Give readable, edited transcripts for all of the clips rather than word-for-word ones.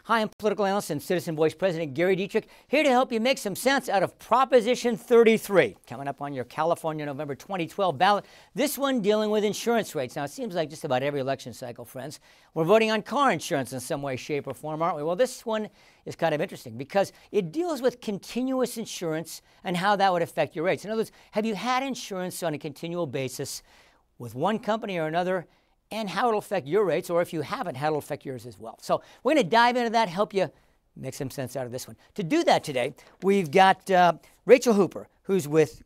Hi, I'm political analyst and Citizen Voice President Gary Dietrich, here to help you make some sense out of Proposition 33, coming up on your California November 2012 ballot. This one dealing with insurance rates. Now, it seems like just about every election cycle, friends, we're voting on car insurance in some way, shape, or form, aren't we? Well, this one is kind of interesting because it deals with continuous insurance and how that would affect your rates. In other words, have you had insurance on a continual basis with one company or another, and how it'll affect your rates, or if you haven't, how it'll affect yours as well. So we're going to dive into that, help you make some sense out of this one. To do that today, we've got Rachel Hooper, who's with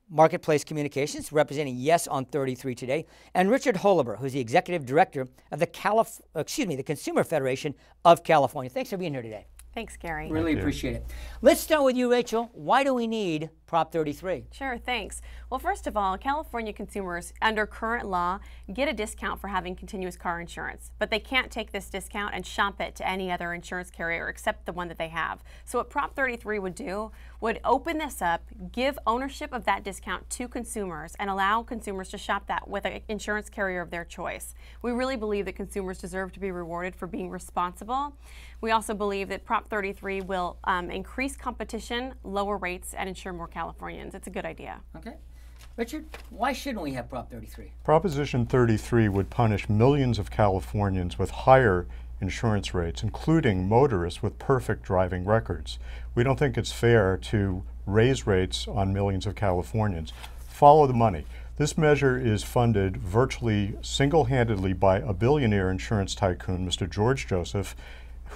Marketplace Communications, representing Yes on 33 today, and Richard Holober, who's the Executive Director of the Consumer Federation of California. Thanks for being here today. Thanks, Gary. Really appreciate it. Let's start with you, Rachel. Why do we need Prop 33? Sure, thanks. Well, first of all, California consumers, under current law, get a discount for having continuous car insurance, but they can't take this discount and shop it to any other insurance carrier except the one that they have. So what Prop 33 would do would open this up, give ownership of that discount to consumers, and allow consumers to shop that with an insurance carrier of their choice. We really believe that consumers deserve to be rewarded for being responsible. We also believe that Prop 33 will increase competition, lower rates, and insure more Californians. It's a good idea. Okay. Richard, why shouldn't we have Prop 33? Proposition 33 would punish millions of Californians with higher insurance rates, including motorists with perfect driving records. We don't think it's fair to raise rates on millions of Californians. Follow the money. This measure is funded virtually single-handedly by a billionaire insurance tycoon, Mr. George Joseph,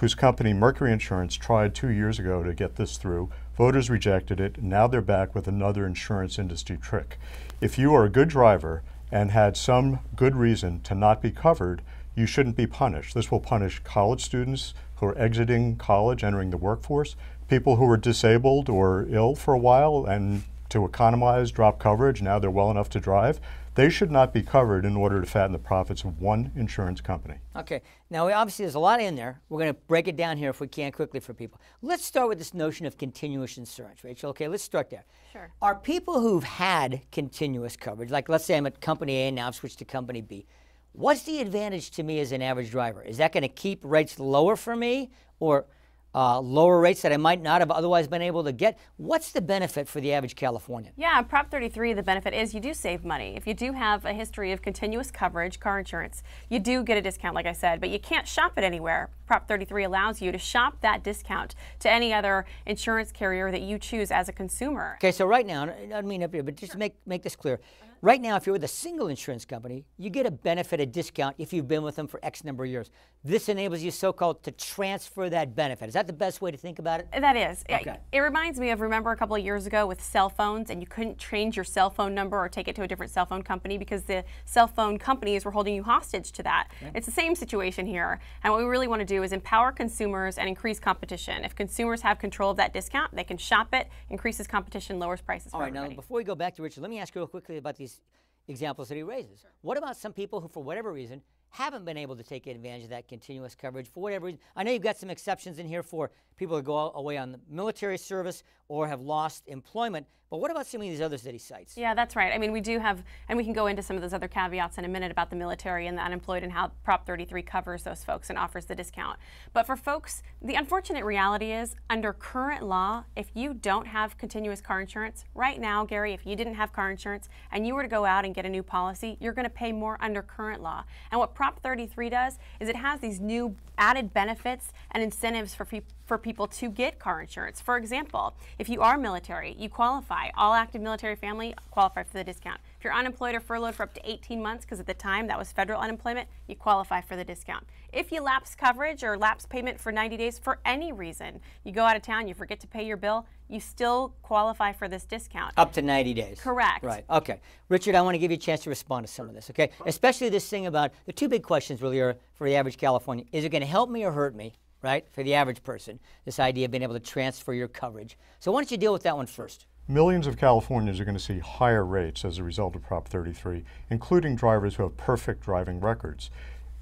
whose company Mercury Insurance tried 2 years ago to get this through. Voters rejected it. Now they're back with another insurance industry trick. If you are a good driver and had some good reason to not be covered, you shouldn't be punished. This will punish college students who are exiting college, entering the workforce, people who were disabled or ill for a while and to economize, drop coverage, now they're well enough to drive. They should not be covered in order to fatten the profits of one insurance company. Okay. Now, obviously, there's a lot in there. We're going to break it down here if we can quickly for people. Let's start with this notion of continuous insurance, Rachel. Okay, let's start there. Sure. Are people who've had continuous coverage, like let's say I'm at company A and now I've switched to company B, what's the advantage to me as an average driver? Is that going to keep rates lower for me, or lower rates that I might not have otherwise been able to get? What's the benefit for the average Californian? Yeah, Prop 33, the benefit is you do save money. If you do have a history of continuous coverage, car insurance, you do get a discount, like I said, but you can't shop it anywhere. Prop 33 allows you to shop that discount to any other insurance carrier that you choose as a consumer. Okay, so right now, I don't mean up here, but just to make this clear. Right now, if you're with a single insurance company, you get a benefit, a discount, if you've been with them for X number of years. This enables you, so-called, to transfer that benefit. Is that the best way to think about it? That is. Okay. It reminds me of, remember a couple of years ago with cell phones, and you couldn't change your cell phone number or take it to a different cell phone company because the cell phone companies were holding you hostage to that. Okay. It's the same situation here. And what we really want to do is empower consumers and increase competition. If consumers have control of that discount, they can shop it, increases competition, lowers prices for everybody. Now before we go back to Richard, let me ask you real quickly about these examples that he raises. Sure. What about some people who, for whatever reason, haven't been able to take advantage of that continuous coverage for whatever reason? I know you've got some exceptions in here for people who go away on the military service or have lost employment, but what about some of these others that he cites? Yeah, that's right. I mean, we do have, and we can go into some of those other caveats in a minute about the military and the unemployed and how Prop 33 covers those folks and offers the discount. But for folks, the unfortunate reality is, under current law, if you don't have continuous car insurance, right now, Gary, if you didn't have car insurance and you were to go out and get a new policy, you're going to pay more under current law. And what Prop 33 does is it has these new added benefits and incentives for people to get car insurance. For example, if you are military, you qualify. All active military family qualify for the discount. If you're unemployed or furloughed for up to 18 months, because at the time that was federal unemployment, you qualify for the discount. If you lapse coverage or lapse payment for 90 days for any reason, you go out of town, you forget to pay your bill, you still qualify for this discount. Up to 90 days. Correct. Right. Okay. Richard, I want to give you a chance to respond to some of this, okay? Especially this thing about, the two big questions really are for the average Californian. Is it going to help me or hurt me, right, for the average person, this idea of being able to transfer your coverage? So why don't you deal with that one first? Millions of Californians are going to see higher rates as a result of Prop 33, including drivers who have perfect driving records.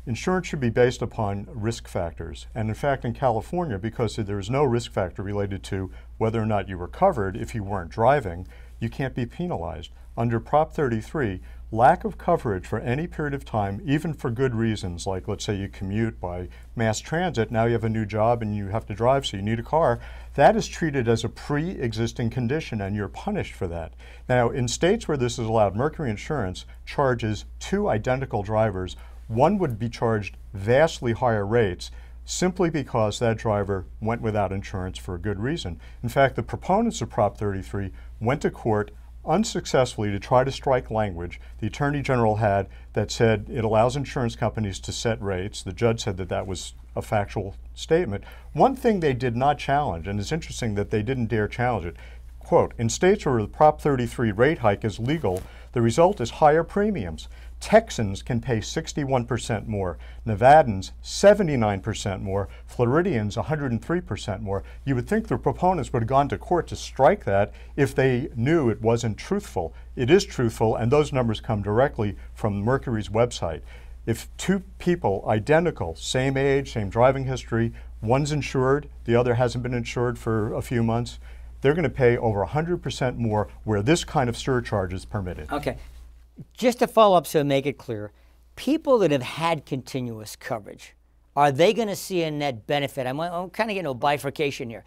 Insurance should be based upon risk factors. And in fact, in California, because there is no risk factor related to whether or not you were covered if you weren't driving, you can't be penalized. Under Prop 33, lack of coverage for any period of time, even for good reasons, like let's say you commute by mass transit, now you have a new job and you have to drive, so you need a car, that is treated as a pre-existing condition and you're punished for that. Now, in states where this is allowed, Mercury Insurance charges two identical drivers. One would be charged vastly higher rates simply because that driver went without insurance for a good reason. In fact, the proponents of Prop 33 went to court unsuccessfully to try to strike language the Attorney General had that said it allows insurance companies to set rates. The judge said that that was a factual statement. One thing they did not challenge, and it's interesting that they didn't dare challenge it, quote, in states where the Prop 33 rate hike is legal, the result is higher premiums. Texans can pay 61% more, Nevadans 79% more, Floridians 103% more. You would think the proponents would have gone to court to strike that if they knew it wasn't truthful. It is truthful, and those numbers come directly from Mercury's website. If two people, identical, same age, same driving history, one's insured, the other hasn't been insured for a few months, they're going to pay over 100% more where this kind of surcharge is permitted. Okay. Just to follow up, so make it clear, people that have had continuous coverage, are they going to see a net benefit? I'm kind of getting a bifurcation here.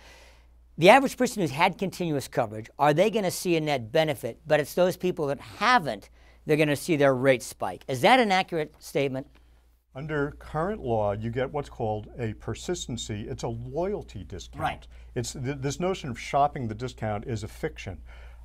The average person who's had continuous coverage, are they going to see a net benefit? But it's those people that haven't, they're going to see their rate spike. Is that an accurate statement? Under current law, you get what's called a persistency. It's a loyalty discount. Right. It's this notion of shopping the discount is a fiction.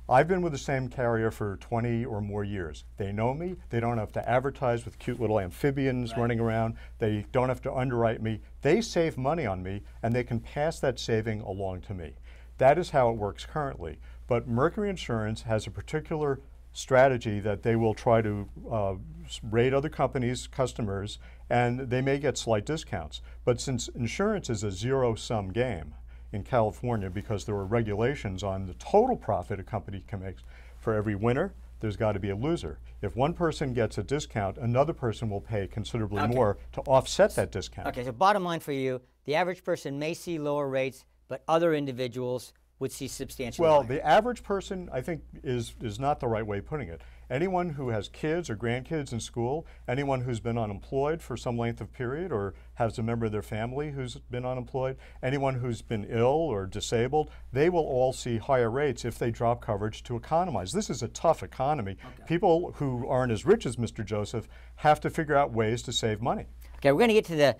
I've been with the same carrier for 20 or more years. They know me. They don't have to advertise with cute little amphibians running around. They don't have to underwrite me. They save money on me, and they can pass that saving along to me. That is how it works currently. But Mercury Insurance has a particular strategy that they will try to rate other companies' customers, and they may get slight discounts. But since insurance is a zero-sum game in California, because there are regulations on the total profit a company can make, for every winner, there's got to be a loser. If one person gets a discount, another person will pay considerably more to offset that discount. Okay, so bottom line for you, the average person may see lower rates, but other individuals would see substantially Well, higher. the average person, I think, is not the right way of putting it. Anyone who has kids or grandkids in school, anyone who's been unemployed for some length of period or has a member of their family who's been unemployed, anyone who's been ill or disabled, they will all see higher rates if they drop coverage to economize. This is a tough economy. Okay. People who aren't as rich as Mr. Joseph have to figure out ways to save money. Okay, we're going to get to the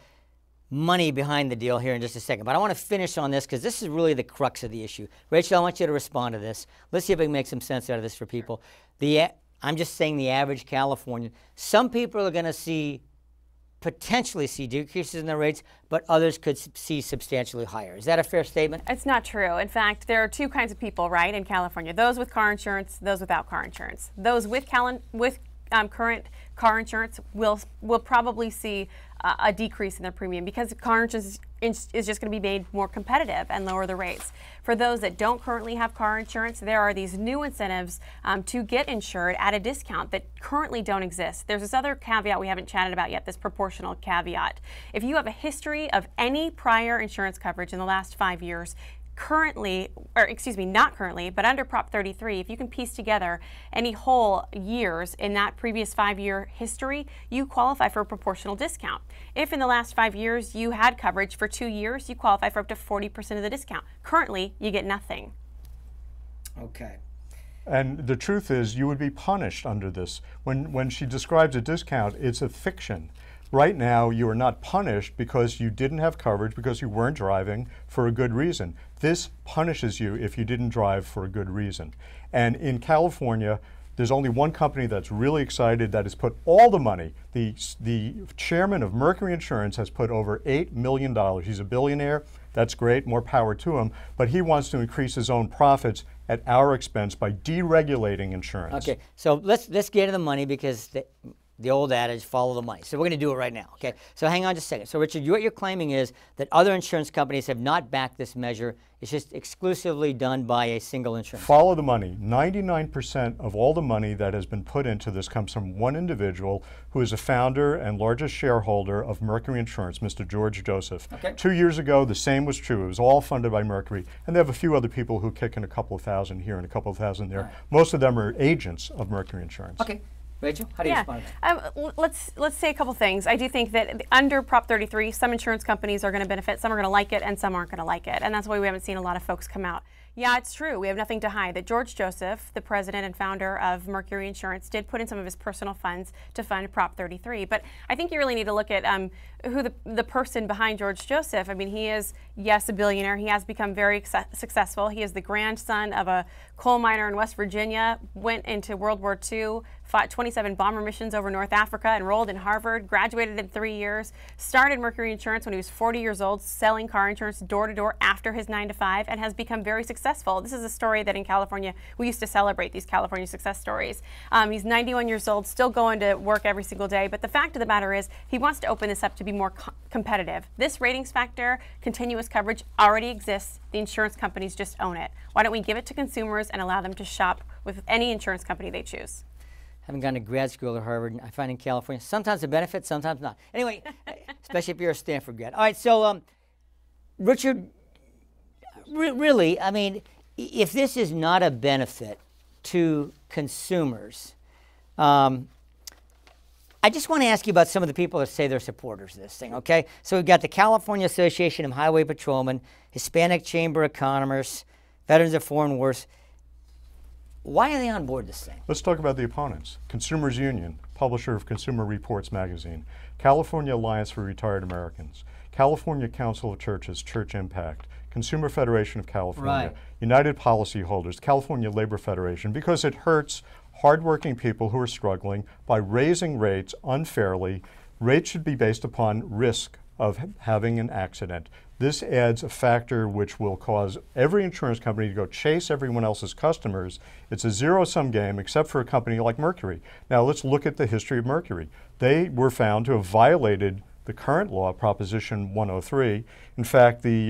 money behind the deal here in just a second, but I want to finish on this because this is really the crux of the issue. Rachel, I want you to respond to this. Let's see if we can make some sense out of this for people. I'm just saying the average Californian. Some people are going to potentially see decreases in their rates, but others could see substantially higher. Is that a fair statement? It's not true. In fact, there are two kinds of people, right, in California. Those with car insurance, those without car insurance. Those with current car insurance will probably see a decrease in their premium because car insurance is just going to be made more competitive and lower the rates. For those that don't currently have car insurance, there are these new incentives to get insured at a discount that currently don't exist. There's this other caveat we haven't chatted about yet, this proportional caveat. If you have a history of any prior insurance coverage in the last 5 years, not currently, but under Prop 33, if you can piece together any whole years in that previous 5-year history, you qualify for a proportional discount. If in the last 5 years you had coverage for 2 years, you qualify for up to 40% of the discount. Currently, you get nothing. Okay. And the truth is, you would be punished under this. When she describes a discount, it's a fiction. Right now, you are not punished because you didn't have coverage, because you weren't driving for a good reason. This punishes you if you didn't drive for a good reason. And in California, there's only one company that's really excited that has put all the money. The chairman of Mercury Insurance has put over $8 million. He's a billionaire. That's great, more power to him. But he wants to increase his own profits at our expense by deregulating insurance. Okay, so let's get to the money because the old adage, follow the money. So we're going to do it right now, okay? So hang on just a second. So Richard, what you're claiming is that other insurance companies have not backed this measure. It's just exclusively done by a single insurance company. Follow the money. 99% of all the money that has been put into this comes from one individual who is a founder and largest shareholder of Mercury Insurance, Mr. George Joseph. Okay. 2 years ago, the same was true. It was all funded by Mercury. And they have a few other people who kick in a couple of thousand here and a couple of thousand there. Right. Most of them are agents of Mercury Insurance. Okay. Rachel, how do you respond to that? Let's say a couple things. I do think that under Prop 33, some insurance companies are going to benefit, some are going to like it, and some aren't going to like it. And that's why we haven't seen a lot of folks come out. Yeah, it's true. We have nothing to hide that George Joseph, the president and founder of Mercury Insurance, did put in some of his personal funds to fund Prop 33. But I think you really need to look at who the person behind George Joseph. I mean, he is, yes, a billionaire. He has become very successful. He is the grandson of a coal miner in West Virginia, went into World War II, fought 27 bomber missions over North Africa, enrolled in Harvard, graduated in 3 years, started Mercury Insurance when he was 40 years old, selling car insurance door to door after his 9 to 5, and has become very successful. This is a story that in California, we used to celebrate these California success stories. He's 91 years old, still going to work every single day, but the fact of the matter is he wants to open this up to be more competitive. This ratings factor, continuous coverage, already exists. The insurance companies just own it. Why don't we give it to consumers and allow them to shop with any insurance company they choose? Having gone to grad school at Harvard, I find in California, sometimes a benefit, sometimes not. Anyway, especially if you're a Stanford grad. All right, so Richard, really, I mean, if this is not a benefit to consumers, I just want to ask you about some of the people that say they're supporters of this thing, okay? So we've got the California Association of Highway Patrolmen, Hispanic Chamber of Commerce, Veterans of Foreign Wars. Why are they on board this thing? Let's talk about the opponents. Consumers Union, publisher of Consumer Reports magazine, California Alliance for Retired Americans, California Council of Churches, Church Impact, Consumer Federation of California, Right. United Policyholders, California Labor Federation, because it hurts hardworking people who are struggling by raising rates unfairly. Rates should be based upon risk of having an accident. This adds a factor which will cause every insurance company to go chase everyone else's customers. It's a zero-sum game except for a company like Mercury. Now let's look at the history of Mercury. They were found to have violated the current law, Proposition 103. In fact, the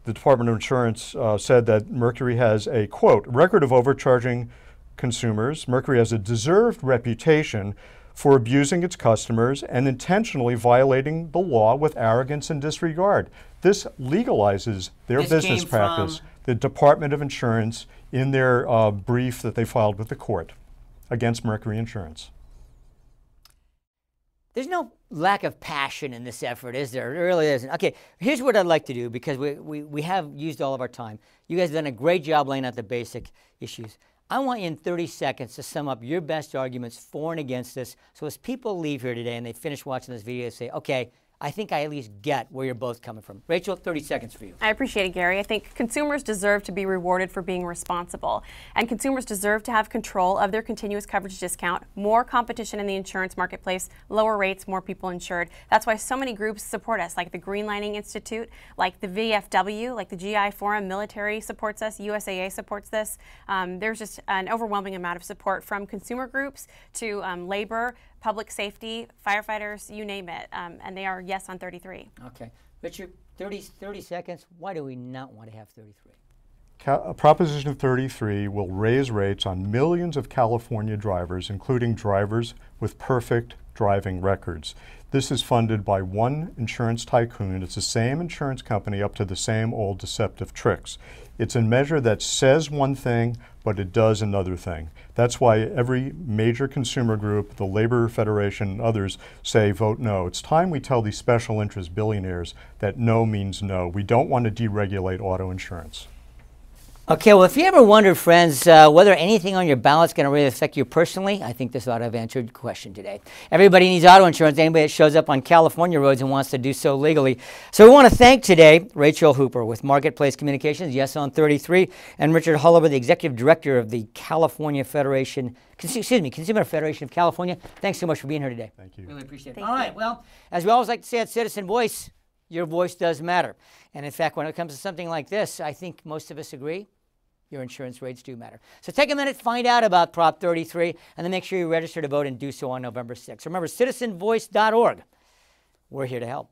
Department of Insurance said that Mercury has a, quote, record of overcharging consumers. Mercury has a deserved reputation for abusing its customers and intentionally violating the law with arrogance and disregard. This legalizes their business practice. The Department of Insurance, in their brief that they filed with the court against Mercury Insurance. There's no lack of passion in this effort, is there? There really isn't. Okay, here's what I'd like to do, because we have used all of our time. You guys have done a great job laying out the basic issues. I want you in 30 seconds to sum up your best arguments for and against this, so as people leave here today and they finish watching this video, they say, okay, I think I at least get where you're both coming from. Rachel, 30 seconds for you. I appreciate it, Gary. I think consumers deserve to be rewarded for being responsible, and consumers deserve to have control of their continuous coverage discount, more competition in the insurance marketplace, lower rates, more people insured. That's why so many groups support us, like the Greenlining Institute, like the VFW, like the GI Forum, military supports us, USAA supports this. There's just an overwhelming amount of support from consumer groups to labor, public safety, firefighters, you name it, and they are yes on 33. Okay. Richard, 30 seconds. Why do we not want to have 33? Proposition 33 will raise rates on millions of California drivers, including drivers with perfect driving records. This is funded by one insurance tycoon. It's the same insurance company up to the same old deceptive tricks. It's a measure that says one thing, but it does another thing. That's why every major consumer group, the Labor Federation and others, say vote no. It's time we tell these special interest billionaires that no means no. We don't want to deregulate auto insurance. Okay, well, if you ever wondered, friends, whether anything on your ballot's going to really affect you personally, I think this ought to have answered your question today. Everybody needs auto insurance, anybody that shows up on California roads and wants to do so legally. So we want to thank today Rachel Hooper with Marketplace Communications, yes on 33, and Richard Hulliver, the Executive Director of the Consumer Federation of California. Thanks so much for being here today. Thank you. Really appreciate it. Thank All you. right, well, as we always like to say at Citizen Voice, your voice does matter. And in fact, when it comes to something like this, I think most of us agree Your insurance rates do matter. So take a minute, find out about Prop 33, and then make sure you register to vote and do so on November 6th. Remember, citizenvoice.org. We're here to help.